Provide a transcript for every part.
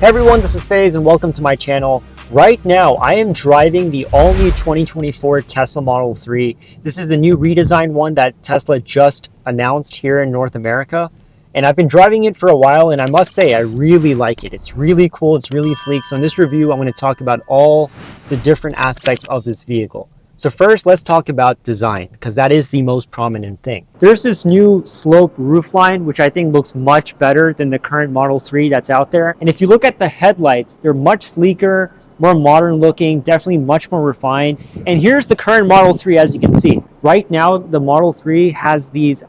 Hey everyone, this is Faiz and welcome to my channel. Right now, I am driving the all-new 2024 Tesla Model 3. This is the new redesigned one that Tesla just announced here in North America. And I've been driving it for a while, and I must say, I really like it. It's really cool, it's really sleek. So in this review, I'm going to talk about all the different aspects of this vehicle. So first, let's talk about design, because that is the most prominent thing. There's this new slope roofline, which I think looks much better than the current Model 3 that's out there. And if you look at the headlights, they're much sleeker, more modern looking, definitely much more refined. And here's the current Model 3, as you can see. Right now, the Model 3 has these,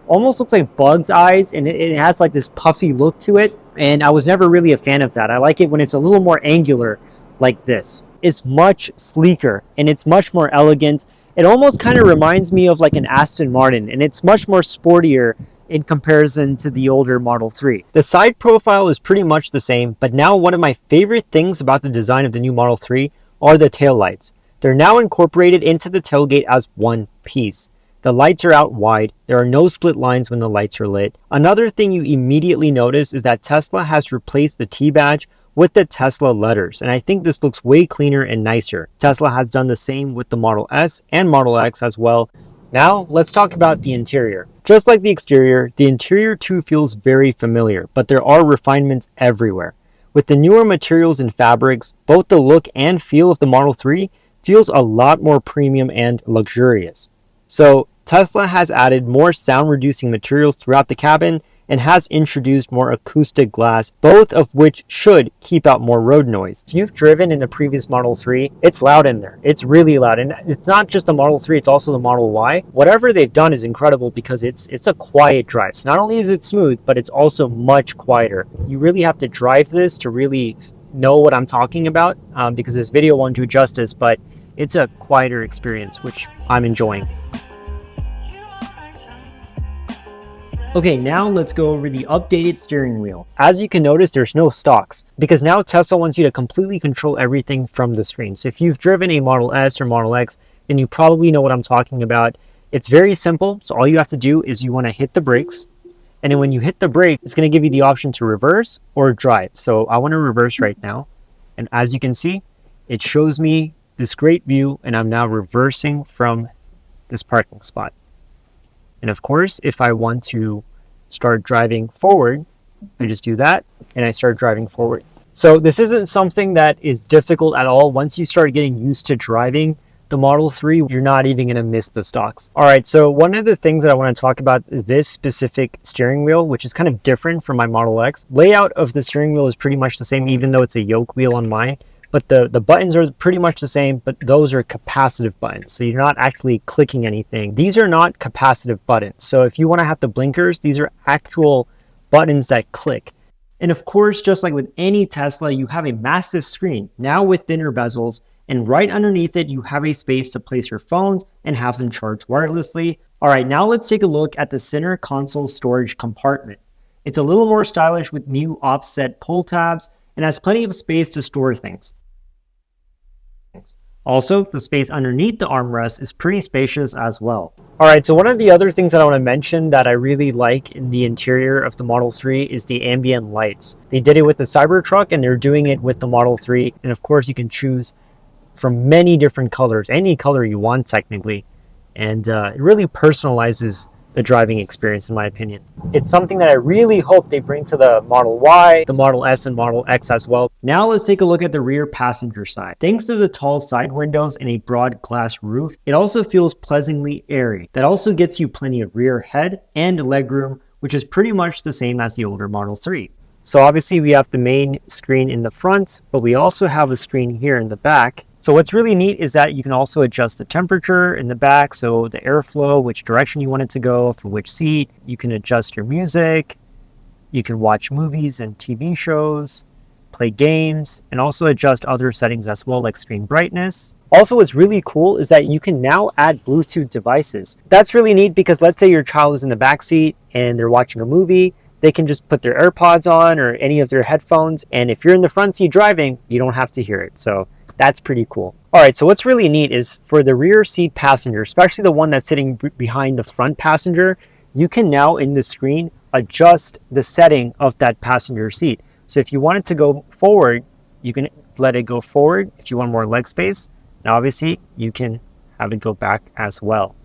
almost looks like bug's eyes, and it has like this puffy look to it. And I was never really a fan of that. I like it when it's a little more angular like this. It's much sleeker and it's much more elegant. It almost kind of reminds me of like an Aston Martin, and it's much more sportier in comparison to the older Model 3. The side profile is pretty much the same, but now one of my favorite things about the design of the new Model 3 are the taillights. They're now incorporated into the tailgate as one piece. The lights are out wide. There are no split lines when the lights are lit. Another thing you immediately notice is that Tesla has replaced the T badge with the Tesla letters, and I think this looks way cleaner and nicer. Tesla has done the same with the Model S and Model X as well. Now, let's talk about the interior. Just like the exterior, the interior too feels very familiar, but there are refinements everywhere. With the newer materials and fabrics, both the look and feel of the Model 3 feels a lot more premium and luxurious. So, Tesla has added more sound-reducing materials throughout the cabin and has introduced more acoustic glass, both of which should keep out more road noise. If you've driven in the previous Model 3, it's loud in there. It's really loud. And it's not just the Model 3, it's also the Model Y. Whatever they've done is incredible because it's a quiet drive. So not only is it smooth, but it's also much quieter. You really have to drive this to really know what I'm talking about because this video won't do justice, but it's a quieter experience, which I'm enjoying. Okay, now let's go over the updated steering wheel. As you can notice, there's no stalks because now Tesla wants you to completely control everything from the screen. So if you've driven a Model S or Model X, then you probably know what I'm talking about. It's very simple. So all you have to do is you want to hit the brakes. And then when you hit the brake, it's going to give you the option to reverse or drive. So I want to reverse right now. And as you can see, it shows me this great view, and I'm now reversing from this parking spot. And of course, if I want to start driving forward, I just do that and I start driving forward. So this isn't something that is difficult at all. Once you start getting used to driving the Model 3, you're not even going to miss the stalks. All right, so one of the things that I want to talk about is this specific steering wheel, which is kind of different from my Model X. Layout of the steering wheel is pretty much the same, even though it's a yoke wheel on mine. But the buttons are pretty much the same, but those are capacitive buttons. So you're not actually clicking anything. These are not capacitive buttons. So if you want to have the blinkers, these are actual buttons that click. And of course, just like with any Tesla, you have a massive screen, now with thinner bezels, and right underneath it, you have a space to place your phones and have them charged wirelessly. All right, now let's take a look at the center console storage compartment. It's a little more stylish with new offset pull tabs and has plenty of space to store things. Also, the space underneath the armrest is pretty spacious as well. All right, so one of the other things that I want to mention that I really like in the interior of the Model 3 is the ambient lights. They did it with the Cybertruck and they're doing it with the Model 3. And of course, you can choose from many different colors, any color you want technically. And it really personalizes the driving experience, in my opinion. It's something that I really hope they bring to the Model Y, the Model S, and Model X as well. Now let's take a look at the rear passenger side. Thanks to the tall side windows and a broad glass roof, it also feels pleasantly airy. That also gets you plenty of rear head and legroom, which is pretty much the same as the older Model 3. So obviously we have the main screen in the front, but we also have a screen here in the back. So what's really neat is that you can also adjust the temperature in the back, so the airflow, which direction you want it to go, for which seat. You can adjust your music, you can watch movies and TV shows, play games, and also adjust other settings as well, like screen brightness. Also, what's really cool is that you can now add Bluetooth devices. That's really neat because let's say your child is in the back seat and they're watching a movie, they can just put their AirPods on or any of their headphones, and if you're in the front seat driving, you don't have to hear it. So that's pretty cool. All right, so what's really neat is for the rear seat passenger, especially the one that's sitting behind the front passenger, you can now in the screen adjust the setting of that passenger seat. So if you want it to go forward, you can let it go forward if you want more leg space. Now, obviously, you can have it go back as well.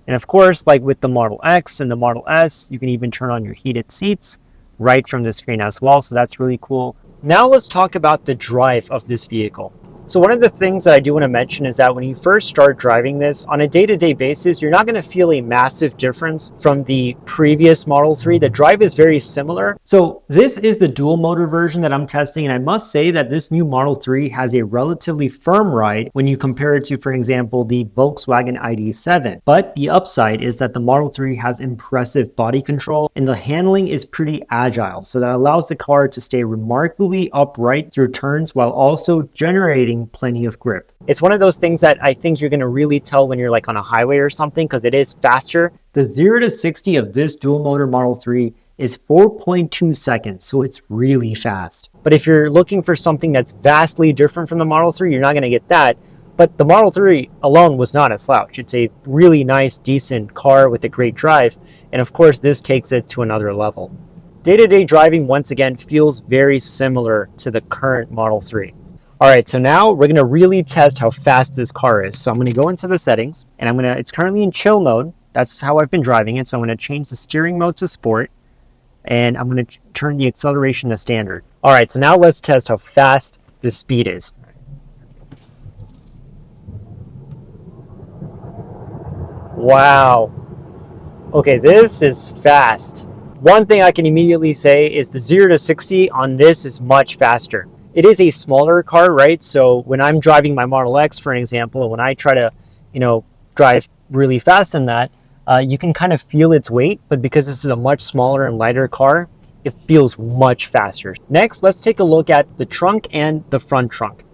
And of course, like with the Model X and the Model S, you can even turn on your heated seats right from the screen as well. So that's really cool. Now let's talk about the drive of this vehicle. So one of the things that I do want to mention is that when you first start driving this on a day-to-day basis, you're not going to feel a massive difference from the previous Model 3. The drive is very similar. So this is the dual motor version that I'm testing, and I must say that this new Model 3 has a relatively firm ride when you compare it to, for example, the Volkswagen ID.7. But the upside is that the Model 3 has impressive body control and the handling is pretty agile. So that allows the car to stay remarkably upright through turns while also generating plenty of grip. It's one of those things that I think you're going to really tell when you're like on a highway or something, because it is faster. The 0 to 60 of this dual motor Model 3 is 4.2 seconds, so it's really fast. But if you're looking for something that's vastly different from the Model 3, you're not going to get that. But the Model 3 alone was not a slouch. It's a really nice, decent car with a great drive. And of course, this takes it to another level. Day-to-day driving, once again, feels very similar to the current Model 3. All right, so now we're gonna really test how fast this car is. So I'm gonna go into the settings and it's currently in chill mode. That's how I've been driving it. So I'm gonna change the steering mode to sport and I'm gonna turn the acceleration to standard. All right, so now let's test how fast the speed is. Wow. Okay, this is fast. One thing I can immediately say is the 0 to 60 on this is much faster. It is a smaller car, right? So when I'm driving my Model X, for example, when I try to, drive really fast in that, you can kind of feel its weight, but because this is a much smaller and lighter car, it feels much faster. Next, let's take a look at the trunk and the front trunk.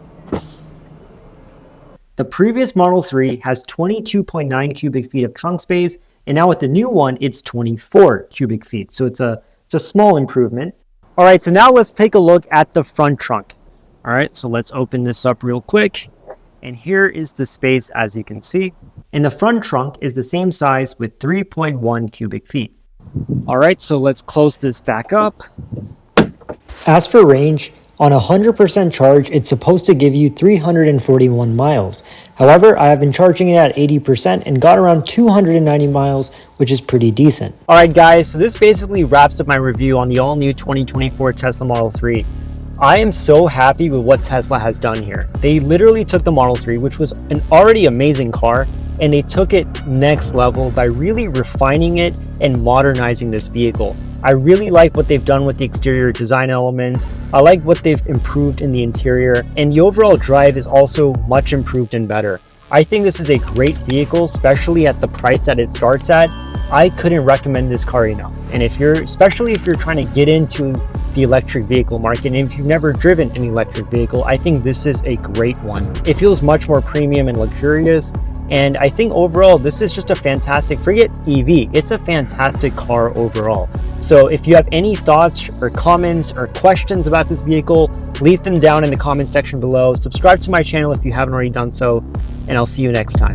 The previous Model 3 has 22.9 cubic feet of trunk space, and now with the new one, it's 24 cubic feet. So it's a small improvement. All right, so now let's take a look at the front trunk. All right, so let's open this up real quick. And here is the space, as you can see. And the front trunk is the same size with 3.1 cubic feet. All right, so let's close this back up. As for range, on a 100% charge, it's supposed to give you 341 miles. However, I have been charging it at 80% and got around 290 miles, which is pretty decent. All right, guys, so this basically wraps up my review on the all-new 2024 Tesla Model 3. I am so happy with what Tesla has done here. They literally took the Model 3, which was an already amazing car, and they took it next level by really refining it and modernizing this vehicle. I really like what they've done with the exterior design elements. I like what they've improved in the interior, and the overall drive is also much improved and better. I think this is a great vehicle, especially at the price that it starts at. I couldn't recommend this car enough. And especially if you're trying to get into the electric vehicle market, and if you've never driven an electric vehicle, I think this is a great one. It feels much more premium and luxurious. And I think overall, this is just a fantastic, forget EV, it's a fantastic car overall. So if you have any thoughts or comments or questions about this vehicle, leave them down in the comment section below. Subscribe to my channel if you haven't already done so, and I'll see you next time.